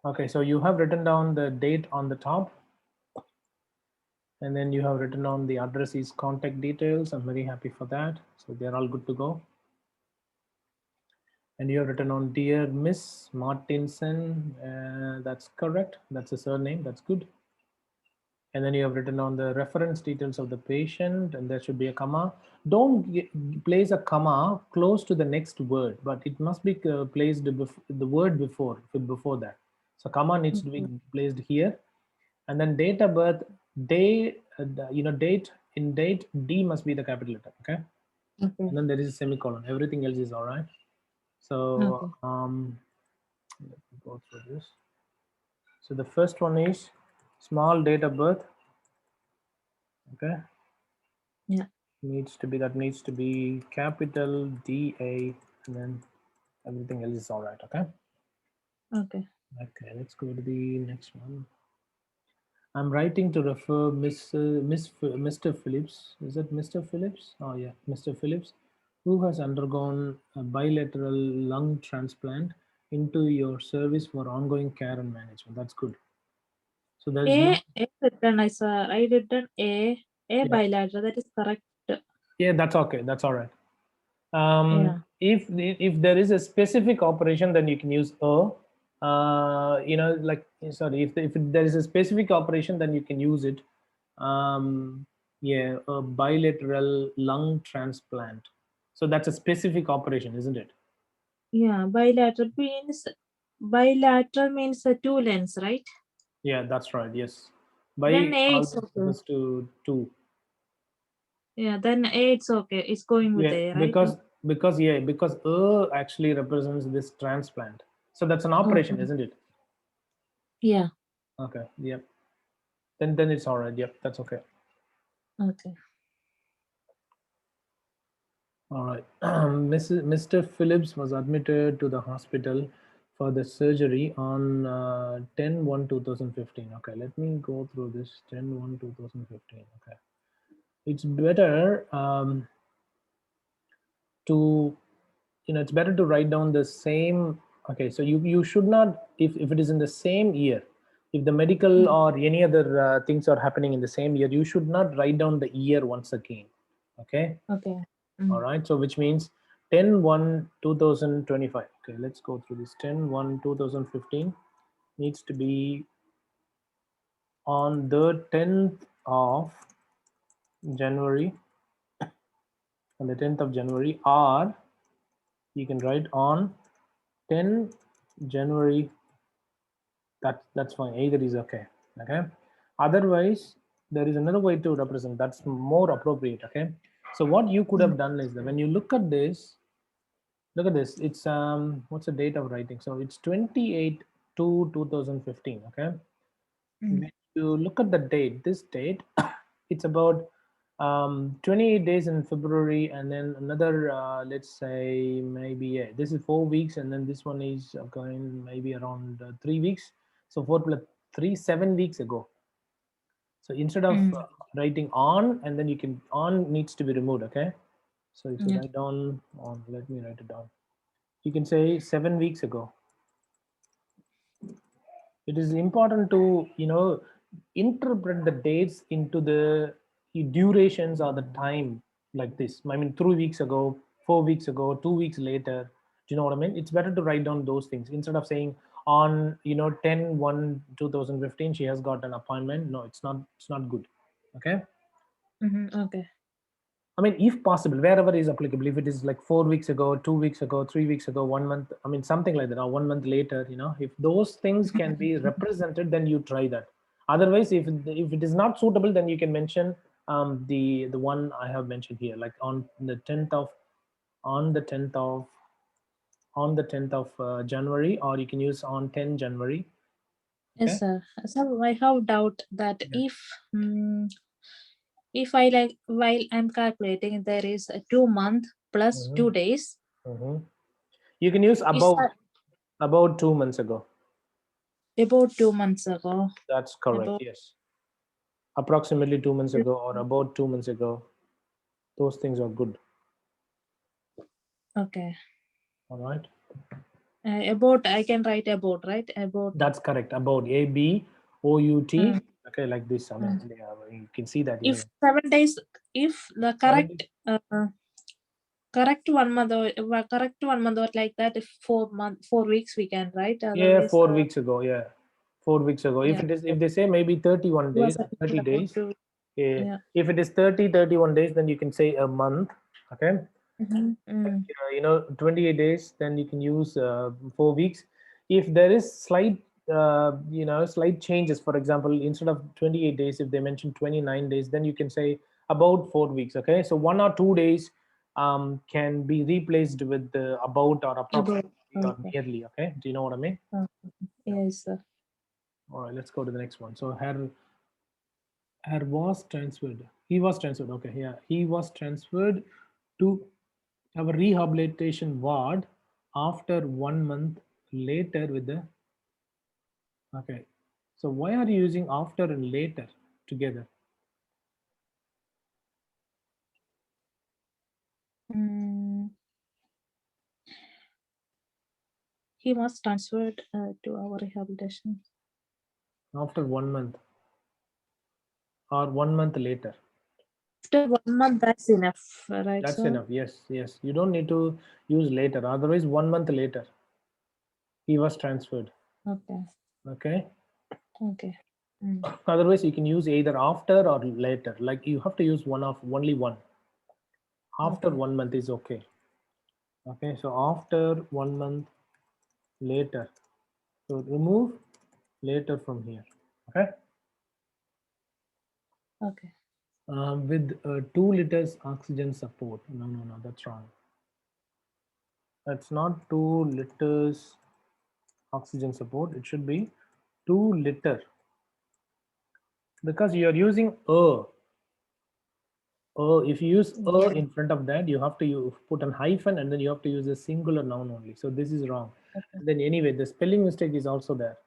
Okay, so you have written down the date on the top, and then you have written down the address is contact details. I'm very happy for that. So they're all good to go. And you have written on dear Miss Martinson. That's correct. That's a surname. That's good. And then you have written on the reference details of the patient, and there should be a comma. Don't place a comma close to the next word, but it must be placed the word before that. So comma needs to be Okay. placed here, and then date of birth, day, date, in date, D must be the capital letter. Okay, Okay. and then there is a semicolon. Everything else is all right. So Okay. let me go through this. So the first one is small date of birth. Okay, Yeah. needs to be capital DA, and then everything else is all right. Okay. Okay. Okay, let's go to the next one. I'm writing to refer Mr. Phillips. Is it Mr. Phillips? Oh yeah, Mr. Phillips, who has undergone a bilateral lung transplant into your service for ongoing care and management. That's good. So there's no. A written. I written a Yeah, bilateral. That is correct. yeah, that's okay. That's all right. Yeah. If there is a specific operation, then you can use a. Like, sorry, if there is a specific operation, then you can use it. Um, yeah, a bilateral lung transplant. So that's a specific operation, isn't it? Yeah. Bilateral means two lens, right? Yeah, that's right. Yes, Then by A it's always okay. refers to two. Yeah. Then A it's okay. It's going with Yeah, A, right? because actually represents this transplant. So that's an operation, Okay. isn't it? Yeah. Okay. Yep. Then it's all right. Yep, that's okay. Okay. All right. Mr. Phillips was admitted to the hospital for the surgery on 10/1/2015. Okay, let me go through this 10/1/2015. Okay. It's better to, it's better to write down the same. Okay, so you should not, if it is in the same year, if the medical Mm. or any other things are happening in the same year, you should not write down the year once again. Okay. Okay. All Mm. right, so which means 10/1/2025. Okay, let's go through this. 10/1/2015 needs to be on the 10th of January, on the 10th of January, or you can write on 10 January. That's fine. Either is okay. Okay. Otherwise, there is another way to represent that's more appropriate. Okay. So what you could Mm. have done is that when you look at this. It's what's the date of writing? So it's 28 to 2015. Okay. Mm. When you look at the date, this date, it's about 28 days in February, and then another, let's say maybe, yeah, this is 4 weeks, and then this one is going maybe around 3 weeks. So 4 plus 3, 7 weeks ago. So instead of Mm. writing on, and then you can, on needs to be removed. Okay. So if you Yeah. write down on, let me write it down. You can say 7 weeks ago. It is important to, interpret the dates into the durations or the time, like this. I mean, 3 weeks ago, 4 weeks ago, 2 weeks later. Do you know what I mean? It's better to write down those things instead of saying on, 10/1/2015 she has got an appointment. No, it's not good. Okay. Okay. I mean, if possible, wherever is applicable, if it is like 4 weeks ago, 2 weeks ago, 3 weeks ago, 1 month, I mean, something like that, or 1 month later, if those things can be represented, then you try that. Otherwise, if it is not suitable, then you can mention the one I have mentioned here, like on the 10th of January, or you can use on 10 January. Yes, Okay. sir. So I have doubt that Yeah. if I like while I'm calculating, there is a 2 month plus Hmm. 2 days. Hmm. You can use Is that about 2 months ago. about 2 months ago? That's correct. About Yes. Approximately 2 months ago or about 2 months ago. Those things are good. okay. All right. About, I can write about, right? About. That's correct. About ABOUT. Mm. Okay, like this. I mean, you can see that If here. 7 days, if the 7 days. correct 1 month or correct 1 month or like that, if 4 month 4 weeks we can write. Yeah, Otherwise, 4 weeks ago. Yeah, 4 weeks ago. If yeah, it is, if they say maybe 31 he was days or thinking 30 about days, to. yeah. Yeah. If it is 30, 31 days, then you can say a month. Okay. Mm-hmm. Mm. 28 days, then you can use 4 weeks. If there is slight slight changes, for example, instead of 28 days, if they mention 29 days, then you can say about 4 weeks. Okay, so 1 or 2 days can be replaced with the about or About. approximately or Okay. nearly. Okay, do you know what I mean? Okay. Yeah. Yes, sir. All right, let's go to the next one. So her was transferred, he was transferred. Okay, yeah, he was transferred to our rehabilitation ward after 1 month later with the. Okay, so why are you using after and later together? Mm. He was transferred to our rehabilitation. After 1 month or 1 month later? After 1 month, that's enough, right, That's sir? enough. Yes, yes, you don't need to use later, otherwise 1 month later he was transferred. Okay. Okay, Okay. Mm. otherwise you can use either after or later, like you have to use one of only one. After Okay. 1 month is okay. Okay, so after 1 month later, so remove later from here. Okay, Okay. with 2 liters oxygen support. No, no, no, that's wrong. That's not 2 liters oxygen support. It should be 2 liter, because you are using a. If you use a Yeah. in front of that, you have to put an hyphen and then you have to use a singular noun only. So this is wrong. Okay. And then anyway, the spelling mistake is also there.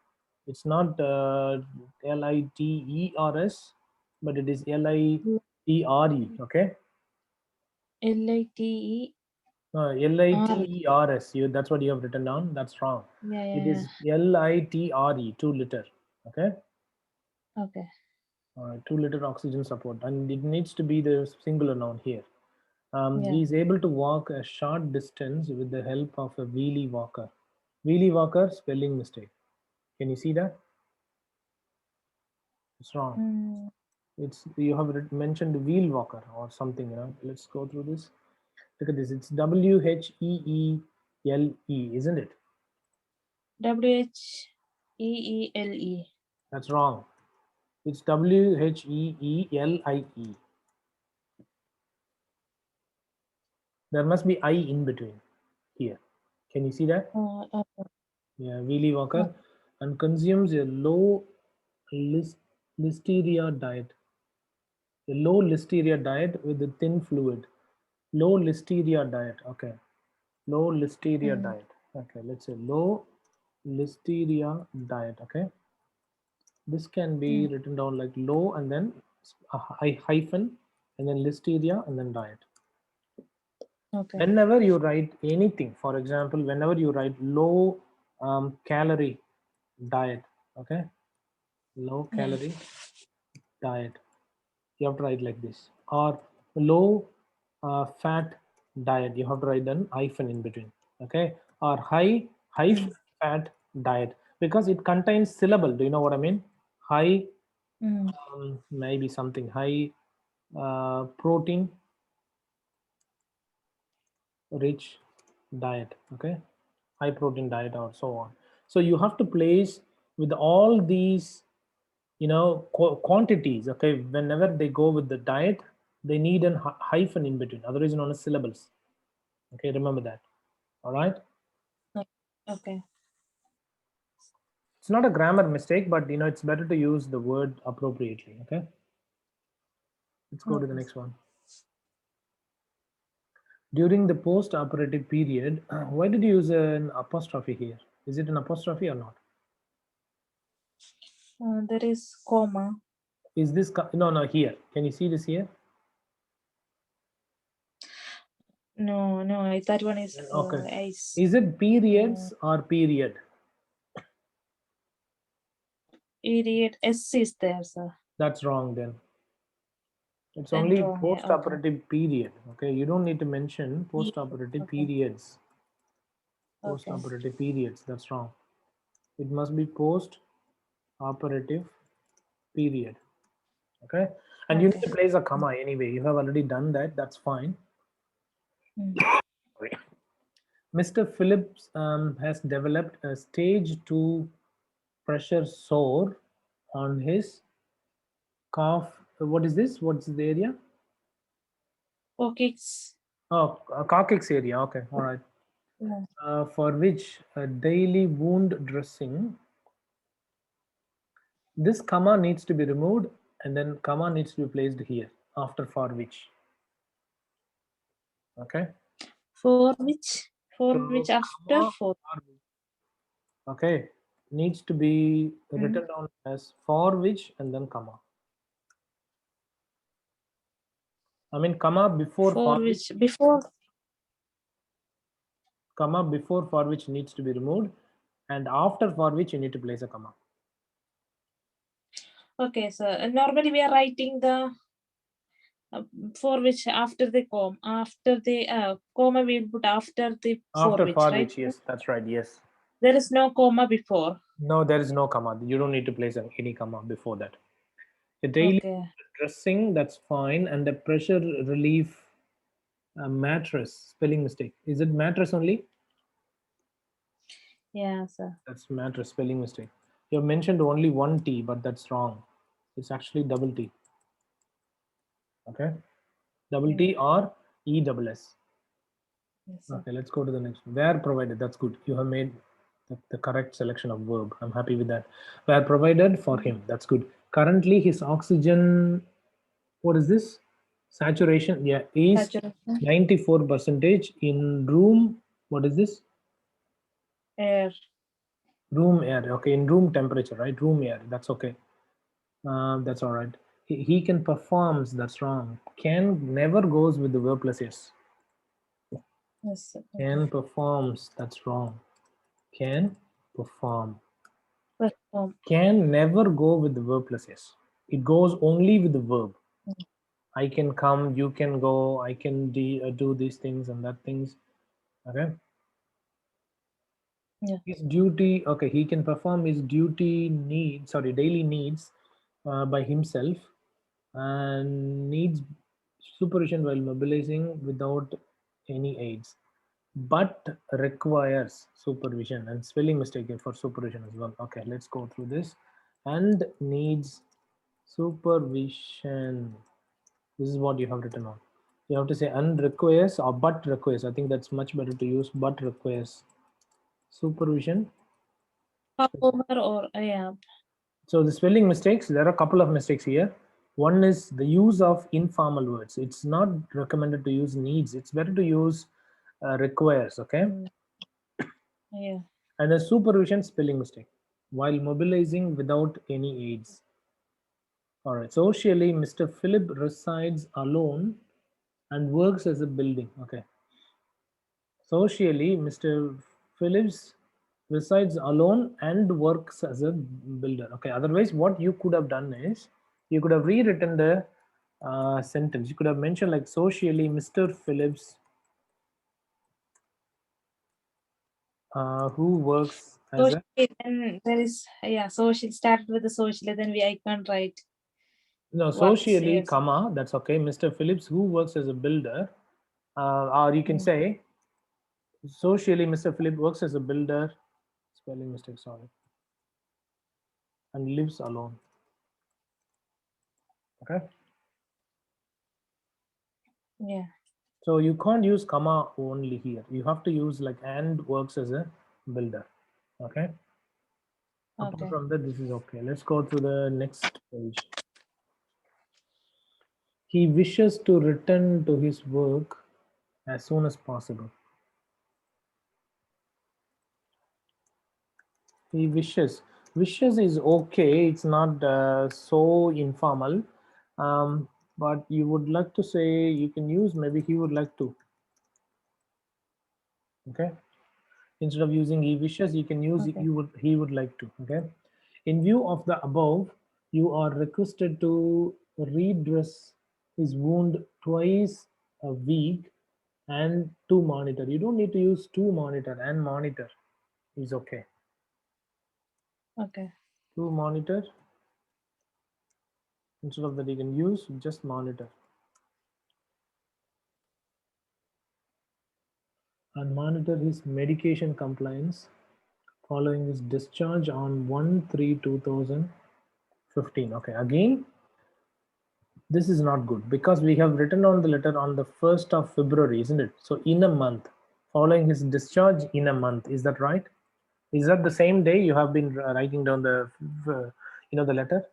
It's not liters, but it is litre. Okay, LITE. liters. That's what you have written down. That's wrong. Yeah, yeah, It yeah. is litre, 2 liter. Okay, Okay. 2 liter oxygen support, and it needs to be the singular noun here. Yeah. He is able to walk a short distance with the help of a wheelie walker. Wheelie walker, spelling mistake. Can you see that? It's wrong. Mm. It's, you have mentioned wheel walker or something. Let's go through this. Look at this. It's WHEELE, isn't it? WHEELE. That's wrong. It's WHEELIE. There must be I in between here. Can you see that? Okay. Yeah, wheelie Okay. walker, and consumes a low listeria diet. A low listeria diet with a thin fluid. Low listeria diet. Okay. Low listeria Mm. diet. Okay. Let's say low listeria diet. Okay. This can be Mm. written down like low and then a hyphen and then listeria and then diet. Okay. Whenever you write anything, for example, whenever you write low calorie diet, okay, low Yeah. calorie diet, you have to write like this. Or low fat diet, you have to write an hyphen in between. Okay, or high Mm. fat diet, because it contains syllable. Do you know what I mean? High, Mm. maybe something high protein rich diet. Okay, high protein diet or so on. So you have to place with all these quantities. Okay, whenever they go with the diet, they need an hyphen in between, otherwise known as syllables. Okay, remember that. All right, Okay. it's not a grammar mistake, but it's better to use the word appropriately. Okay, let's go to the Okay. next one. During the post operative period, why did you use an apostrophe here? Is it an apostrophe or not? There is comma. Is this no, no, here, can you see this here? No, that one is Okay. ice. Is it periods or period? Period. S is there, sir. That's wrong then. It's Then only wrong. Yeah, okay. post-operative period. Okay, you don't need to mention post-operative Okay. periods. Okay. Post-operative periods. That's wrong. It must be post-operative period. Okay, and you need to Okay. place a comma anyway. You have already done that. That's fine. Mr. Phillips has developed a stage 2 pressure sore on his calf. What is this? What's the area? Coccyx. Oh, coccyx area. Okay, all right. Yeah. For which daily wound dressing, this comma needs to be removed and then comma needs to be placed here after for which. Okay. For which? For which So after comma for? for which. Okay, needs to be written down as for which and then comma. I mean comma before For for which. which? Before. Comma before for which needs to be removed and after for which you need to place a comma. Okay, sir. Normally we are writing the for which after the comma we will put after the for After which, for right? which, yes, that's right, yes. There is no comma before. No, there is no comma. You don't need to place any comma before that. The daily Okay. dressing, that's fine. And the pressure relief mattress, spelling mistake. Is it mattress only? Yeah, sir. That's mattress, spelling mistake. You have mentioned only one T, but that's wrong. It's actually double T. Okay? Double T or ESS. Yes, sir. Okay, let's go to the next one. Where provided, that's good. You have made the correct selection of verb. I'm happy with that. Where provided for him, that's good. Currently, his oxygen, what is this? Saturation, yeah, is Saturation. 94 percentage in room. What is this? Air. Room air. Okay, in room temperature, right? Room air. That's okay. That's all right. He can performs. That's wrong. Can never goes with the verb plus yes. Yes, sir. Can performs. That's wrong. Can perform. Perform. Can never go with the verb plus yes. It goes only with the verb. I can come, you can go, I can do these things and that things. Okay. Yeah. His duty, okay, he can perform his duty needs, sorry, daily needs by himself and needs supervision while mobilizing without any aids, but requires supervision and spelling mistake here for supervision as well. Okay, let's go through this. And needs supervision. This is what you have written on. You have to say and requires or but requires. I think that's much better to use but requires supervision. Over or yeah. So the spelling mistakes, there are a couple of mistakes here. One is the use of informal words. It's not recommended to use needs. It's better to use requires, okay? Yeah. And the supervision spelling mistake while mobilizing without any aids. All right. Socially, Mr. Philip resides alone and works as a building. Okay. Socially, Mr. Phillips resides alone and works as a builder. Okay, otherwise, what you could have done is you could have rewritten the sentence. You could have mentioned like socially, Mr. Phillips, who works as a Socially, then there is social started with the socially, then I can't write no works. socially, Yes. comma. That's okay. Mr. Phillips, who works as a builder, or you can say socially, Mr. Phillips works as a builder. Spelling mistake, sorry, and lives alone. Okay. Yeah. So you can't use comma only here. You have to use like and works as a builder. Okay. Apart Okay. from that, this is okay. Let's go to the next page. He wishes to return to his work as soon as possible. He wishes. Wishes is okay. It's not so informal. But you would like to say you can use maybe he would like to. Okay. Instead of using he wishes, you can use Okay. you would he would like to. Okay. In view of the above, you are requested to redress his wound twice a week and to monitor. You don't need to use to monitor, and monitor is okay. Okay. To monitor, instead of that you can use just monitor. And monitor his medication compliance following his discharge on 1/3/2015. Okay, again, this is not good because we have written on the letter on the 1st of February, isn't it? So in a month, following his discharge in a month, is that right? Is that the same day you have been writing down the, the letter?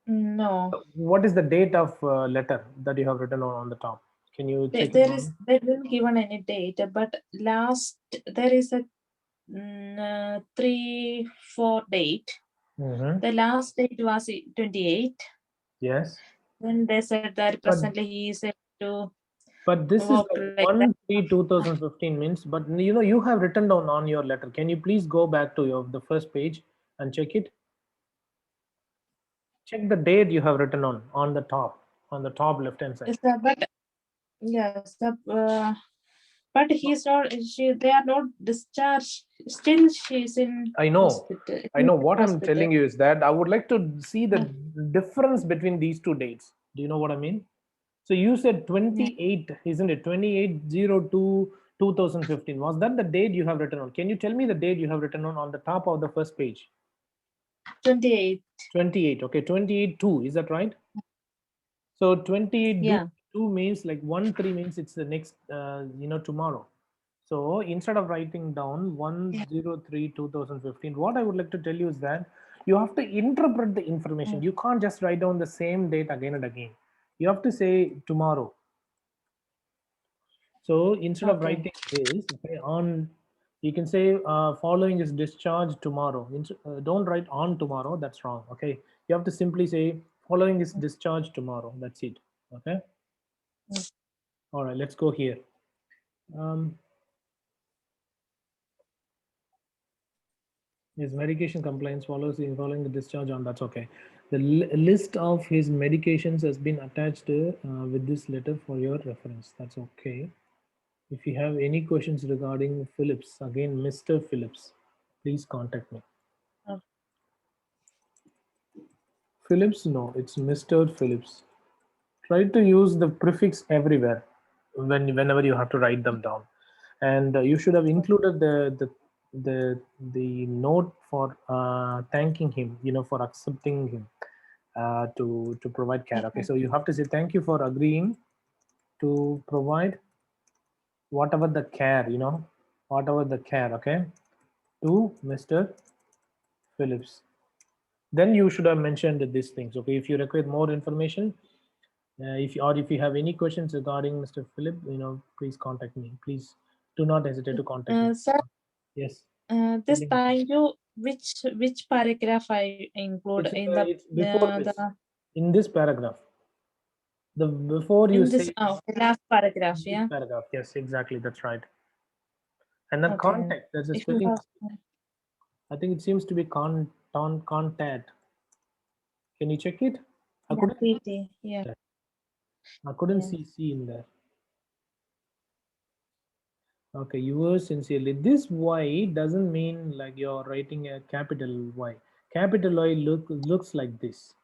No, What is the date of letter that you have written on the top? Can you check it on? they didn't given any date, but last there is a 3-4 date. Mm-hmm. The last date was 28. Yes. Then they said that But presently he is able to but this is work like like that. 1/3/2015 means, but you have written down on your letter. Can you please go back to the first page and check it? Check the date you have written on the top left hand side. Yes, sir, but yes, but he's not. They are not discharged. Still, she's in I know. hospital. I He's know. in What I'm hospital. telling you is that I would like to see the Yeah. difference between these two dates. Do you know what I mean? So you said Yeah. 28, isn't it? 28/02/2015. Was that the date you have written on? Can you tell me the date you have written on the top of the first page? 28. 28. Okay, 28/2. Is that right? So 28 Yeah. 2 means like 1/3 means it's the next, tomorrow. So instead of writing down Yeah. 1/03/2015, what I would like to tell you is that you have to interpret the information. Mm. You can't just write down the same date again and again. You have to say tomorrow. So instead of Okay. writing this, okay, you can say following is discharge tomorrow. Don't write on tomorrow. That's wrong. Okay, you have to simply say following is discharge tomorrow. That's it. Okay. Mm. All right. Let's go here. Um, his medication compliance following the discharge on. That's okay. The list of his medications has been attached with this letter for your reference. That's okay. If you have any questions regarding Phillips, again, Mr. Phillips, please contact me. Oh, Phillips, no, it's Mr. Phillips. Try to use the prefix everywhere whenever you have to write them down, and you should have included the note for thanking him, for accepting him to provide care. Okay, yeah. so you have to say thank you for agreeing to provide whatever the care, whatever the care. Okay, to Mr. Phillips. Then you should have mentioned these things. Okay, if you require more information, if you have any questions regarding Mr. Philip, please contact me. Please do not hesitate to contact me. Sir, Yes. this time you which paragraph I include in It's before this. the In this paragraph, the before you in this say last paragraph, in this yeah. paragraph. Yes, exactly. That's right. And then Okay. contact. There's a If you spelling. have I think it seems to be contact. Can you check it? I yeah, couldn't. PT, yeah, I couldn't yeah. see C in there. Okay, yours sincerely. This Y doesn't mean like you're writing a capital Y. Capital Y looks like this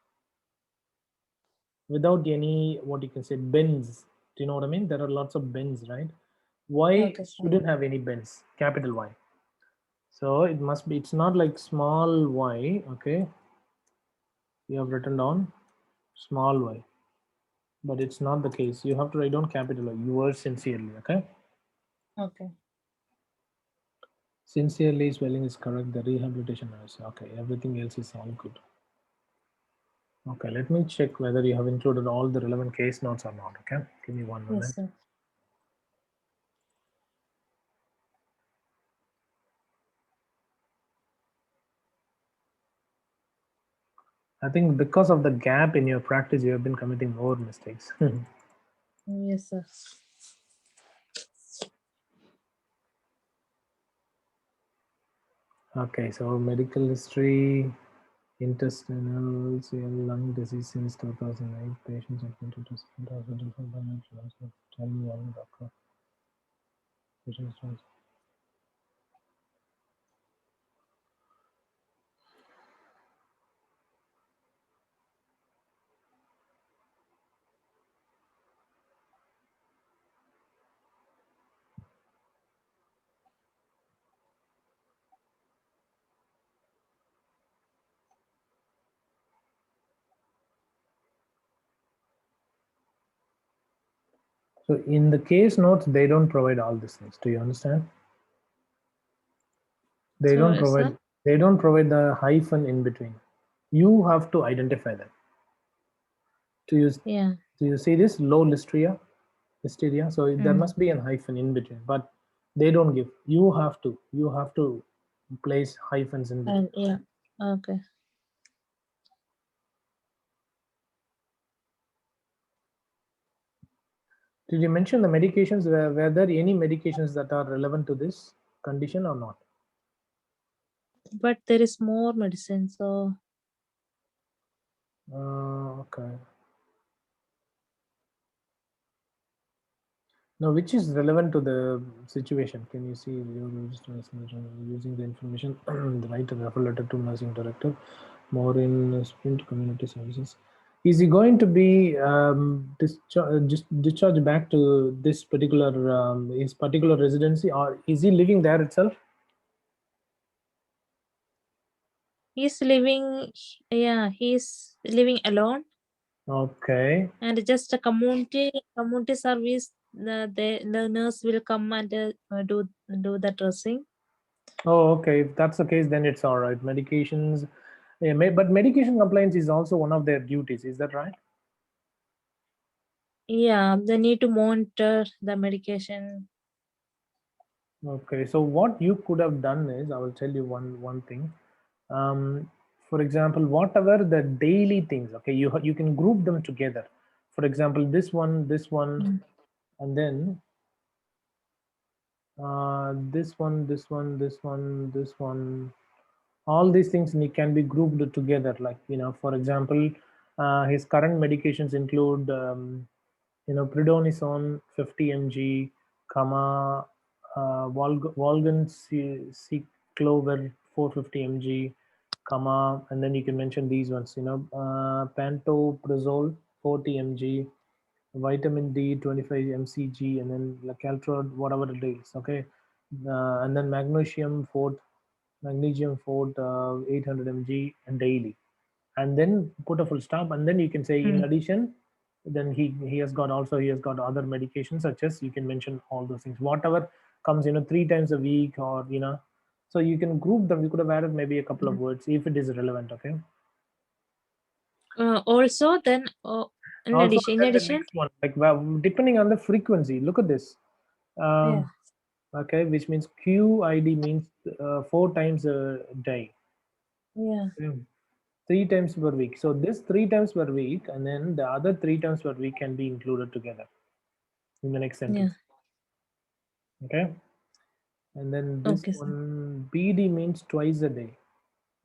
without any, what you can say, bends. Do you know what I mean? There are lots of bends, right? Y Okay, sir. shouldn't have any bends. Capital Y. So it must be. It's not like small y. Okay, you have written down small y, but it's not the case. You have to write down capital Y. Yours sincerely. Okay. Okay. Sincerely spelling is correct. The rehabilitation nurse. Okay, everything else is all good. Okay, let me check whether you have included all the relevant case notes or not. Okay, give me 1 minute. Yes, sir. I think because of the gap in your practice, you have been committing more mistakes. Yes, sir. Okay, so medical history, intestinal, lung disease since 2008. Patients admitted to hospital for bilateral 10 doctor. So in the case notes, they don't provide all these things. Do you understand? They don't So, provide sir, they don't provide the hyphen in between. You have to identify them. yeah. Do you see this low listeria? So there Mm. must be an hyphen in between, but they don't give. You have to place hyphens in between. And yeah. Okay. Did you mention the medications? Were there any medications that are relevant to this condition or not? But there is more medicine, so Okay. Now, which is relevant to the situation? Can you see your using the information, the right refer letter to nursing director, more in sprint community services? Is he going to be discharged back to this particular his particular residency, or is he living there itself? he's living. Yeah, he's living alone, Okay. and just a community service. The nurse will come and do the dressing. Oh, okay. If that's the case, then it's all right. Medications, yeah, but medication compliance is also one of their duties. Is that right? Yeah, they need to monitor the medication. Okay. So what you could have done is, I will tell you one thing. For example, whatever the daily things, okay, you can group them together. For example, this one, Mm. and then this one, this one. All these things can be grouped together. Like, for example, his current medications include prednisone 50 mg, comma, Volgan Ciclover 450 mg, comma, and then you can mention these ones, pantoprazole 40 mg, vitamin D 25 mcg, and then Caltrate, whatever it is, okay. And then magnesium fort 800 mg daily, and then put a full stop, and then you can say in Mm. addition, then he has got other medications, such as, you can mention all those things, whatever comes 3 times a week, or so you can group them. You could have added maybe a couple of words if it is relevant, okay. Also, then Also, in then the addition, next one, like, well, depending on the frequency, look at this. yeah, Okay, which means QID means 4 times a day. yeah, Okay. 3 times per week. So this 3 times per week, and then the other 3 times per week can be included together in the next yeah. sentence. Okay. And then this Okay, sir. one, BD means twice a day.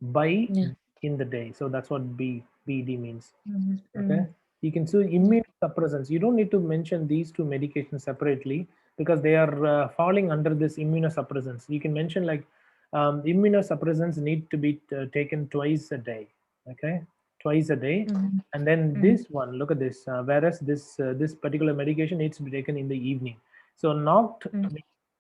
By Yeah. in the day. So that's what BD means. Mhm, Okay. mm. You can see Yeah. immunosuppressants. You don't need to mention these two medications separately, because they are falling under this immunosuppressants. You can mention, like, immunosuppressants need to be taken twice a day. Okay, twice a day. Mhm, And then mm. this one, look at this. Whereas this particular medication needs to be taken in the evening. So not Mm.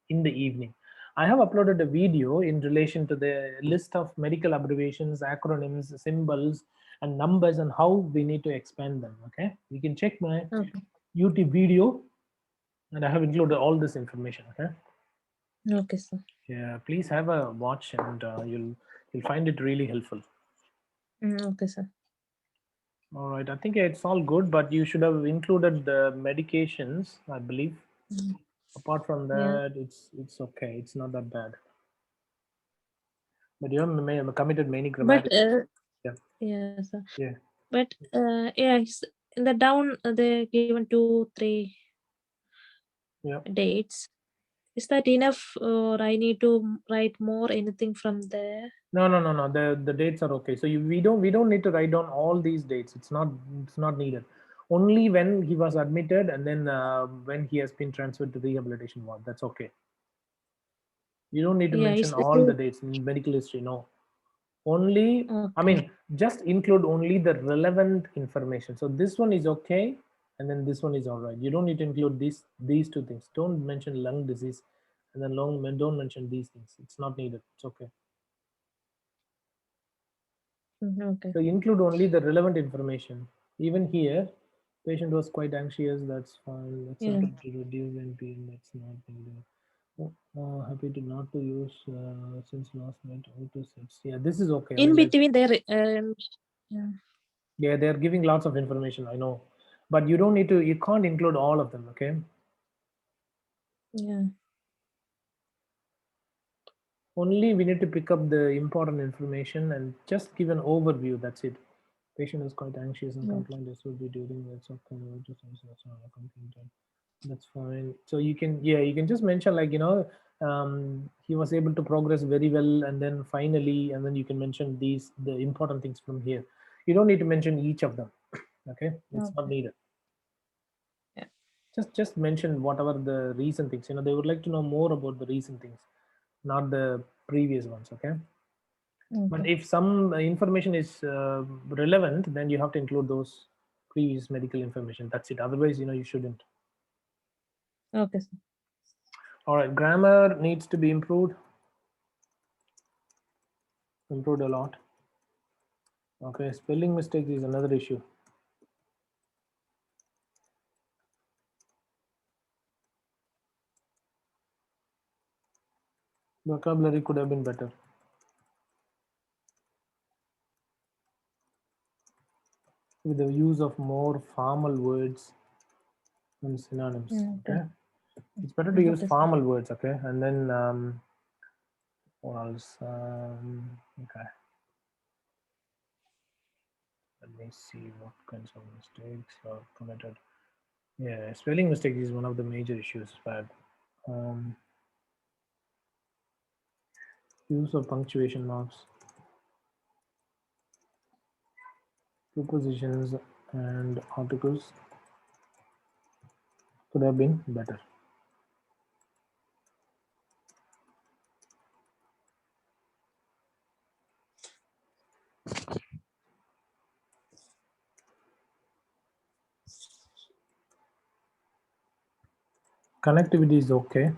in the evening. I have uploaded a video in relation to the list of medical abbreviations, acronyms, symbols, and numbers, and how we need to expand them. Okay, you can check my Okay. YouTube video, and I have included all this information. Okay, Okay, sir. yeah, please have a watch, and you'll find it really helpful. Okay, sir. All right, I think it's all good, but you should have included the medications, I believe. Mm. Apart from Yeah. that, it's okay. It's not that bad. But you have committed many But grammatical. Yeah, yeah, sir. yeah, But yeah, in the down they given 2, 3 yeah. dates. Is that enough, or I need to write more anything from there? No, no, no, no. The dates are okay. So we don't need to write down all these dates. It's not needed. Only when he was admitted and then when he has been transferred to rehabilitation ward. That's okay. You don't need to Yeah, mention is that all the dates in medical history. No, only I okay? mean just include only the relevant information. So this one is okay, and then this one is all right. You don't need to include these two things. Don't mention lung disease, and then don't mention these things. It's not needed. It's okay. Okay. So include only the relevant information. Even here, patient was quite anxious. That's fine. That's Yeah. something to reduce NPN. That's not needed. Oh, happy to not to use since last night. Auto sets. Yeah, this is okay. I In mean, like, between there, yeah. yeah, they're giving lots of information. I know, but you don't need to. You can't include all of them. Okay. Yeah. Only we need to pick up the important information and just give an overview. That's it. Patient is quite anxious and Yeah. complaint. This will be during that's okay. That's not a complaint. That's fine. So you can, yeah, you can just mention like, he was able to progress very well, and then finally, and then you can mention the important things from here. You don't need to mention each of them. Okay, it's not Okay. needed. Yeah. Just mention whatever the recent things. They would like to know more about the recent things, not the previous ones. Okay. But Okay. if some information is relevant, then you have to include those previous medical information. That's it. Otherwise, you shouldn't. Okay, sir. All right, grammar needs to be improved a lot. Okay, spelling mistakes is another issue. Vocabulary could have been better. With the use of more formal words and synonyms. Okay. Okay, it's better to use Okay, sir. formal words. Okay, and then what else? Okay, let me see what kinds of mistakes are committed. Yeah, spelling mistake is one of the major issues. But use of punctuation marks, prepositions, and articles could have been better. Connectivity is okay.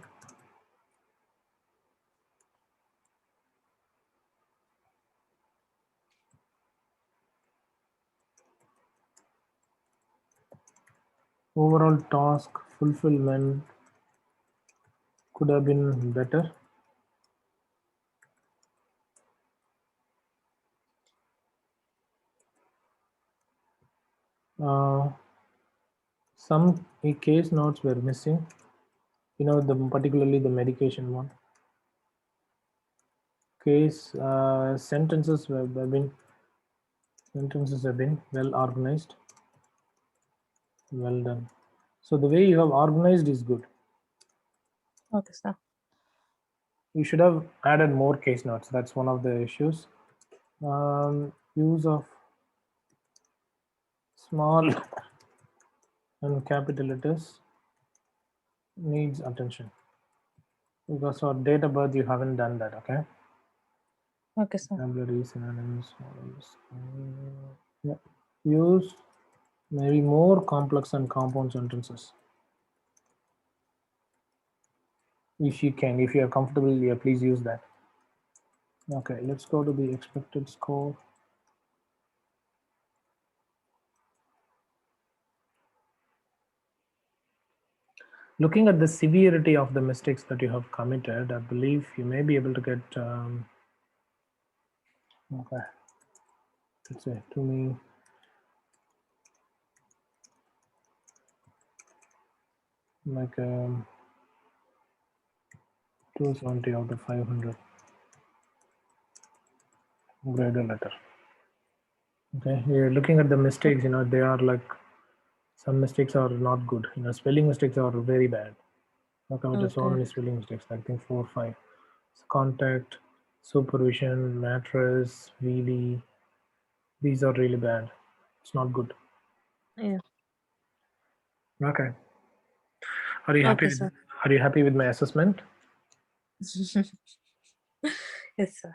Overall task fulfillment could have been better. Some case notes were missing. Particularly the medication one. Case sentences have been well organized. Well done. So the way you have organized is good. Okay, sir. You should have added more case notes. That's one of the issues. Use of small and capital letters needs attention. Because for date of birth, you haven't done that, okay? Okay, sir. Vocabulary, synonyms, models. Yeah. Use maybe more complex and compound sentences. If you can, if you are comfortable, yeah, please use that. Okay, let's go to the expected score. Looking at the severity of the mistakes that you have committed, I believe you may be able to get, okay, let's say to me, like 270 out of 500 grade a letter. Okay, you're looking at the mistakes, they are like, some mistakes are not good. Spelling mistakes are very bad. I committed so many spelling mistakes. I think 4 or 5. So contact, supervision, mattress, wheelie. These are really bad. It's not good. Yeah. Okay. Are you happy? Okay, sir. Are you happy with my assessment? Yes, sir.